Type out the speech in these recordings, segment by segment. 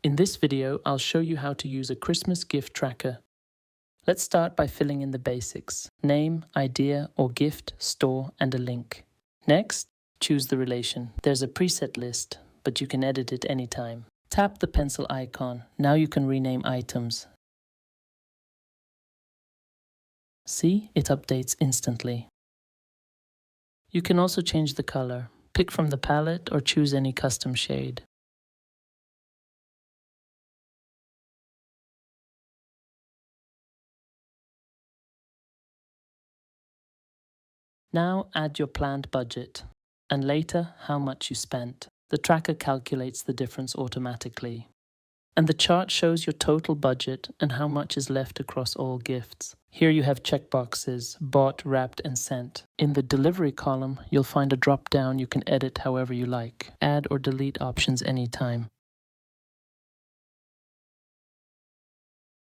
In this video, I'll show you how to use a Christmas gift tracker. Let's start by filling in the basics: name, idea or gift, store, and a link. Next, choose the relation. There's a preset list, but you can edit it anytime. Tap the pencil icon. Now you can rename items. See, it updates instantly. You can also change the color. Pick from the palette or choose any custom shade. Now add your planned budget, and later how much you spent. The tracker calculates the difference automatically. And the chart shows your total budget and how much is left across all gifts. Here you have checkboxes: bought, wrapped, and sent. In the delivery column, you'll find a drop-down you can edit however you like. Add or delete options anytime.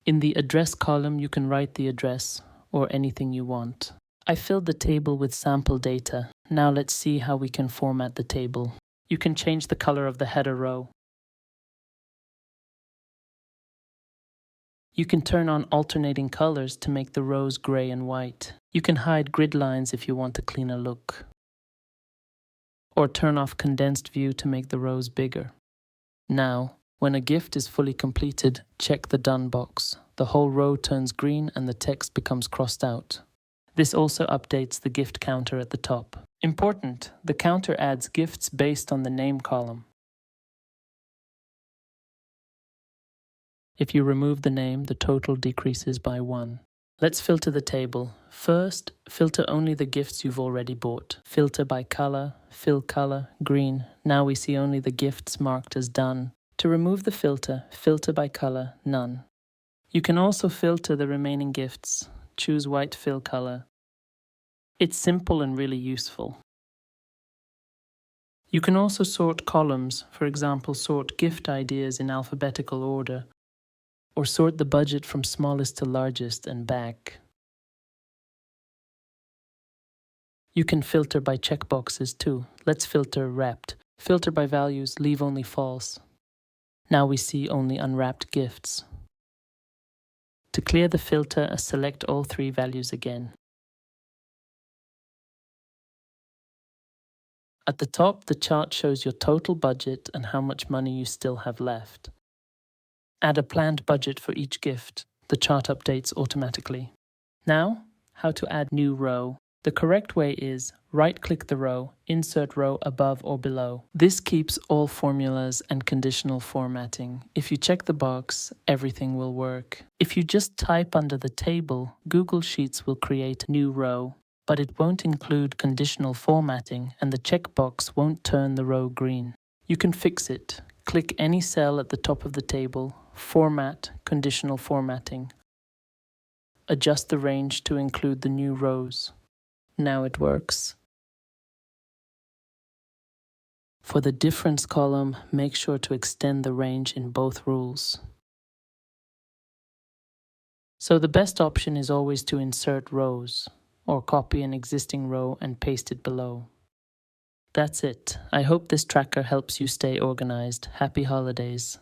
In the address column, you can write the address or anything you want. I filled the table with sample data. Now let's see how we can format the table. You can change the color of the header row. You can turn on alternating colors to make the rows gray and white. You can hide grid lines if you want a cleaner look. Or turn off condensed view to make the rows bigger. Now, when a gift is fully completed, check the Done box. The whole row turns green and the text becomes crossed out. This also updates the gift counter at the top. Important, the counter adds gifts based on the name column. If you remove the name, the total decreases by 1. Let's filter the table. First, filter only the gifts you've already bought. Filter by color, fill color, green. Now we see only the gifts marked as done. To remove the filter, filter by color, none. You can also filter the remaining gifts. Choose white fill color. It's simple and really useful. You can also sort columns, for example, sort gift ideas in alphabetical order, or sort the budget from smallest to largest and back. You can filter by checkboxes too. Let's filter wrapped. Filter by values, leave only false. Now we see only unwrapped gifts. To clear the filter, select all 3 values again. At the top, the chart shows your total budget and how much money you still have left. Add a planned budget for each gift. The chart updates automatically. Now, how to add new row. The correct way is right-click the row, insert row above or below. This keeps all formulas and conditional formatting. If you check the box, everything will work. If you just type under the table, Google Sheets will create new row, but it won't include conditional formatting and the checkbox won't turn the row green. You can fix it. Click any cell at the top of the table, Format, Conditional Formatting. Adjust the range to include the new rows. Now it works. For the difference column, make sure to extend the range in both rules. So the best option is always to insert rows, or copy an existing row and paste it below. That's it. I hope this tracker helps you stay organized. Happy holidays.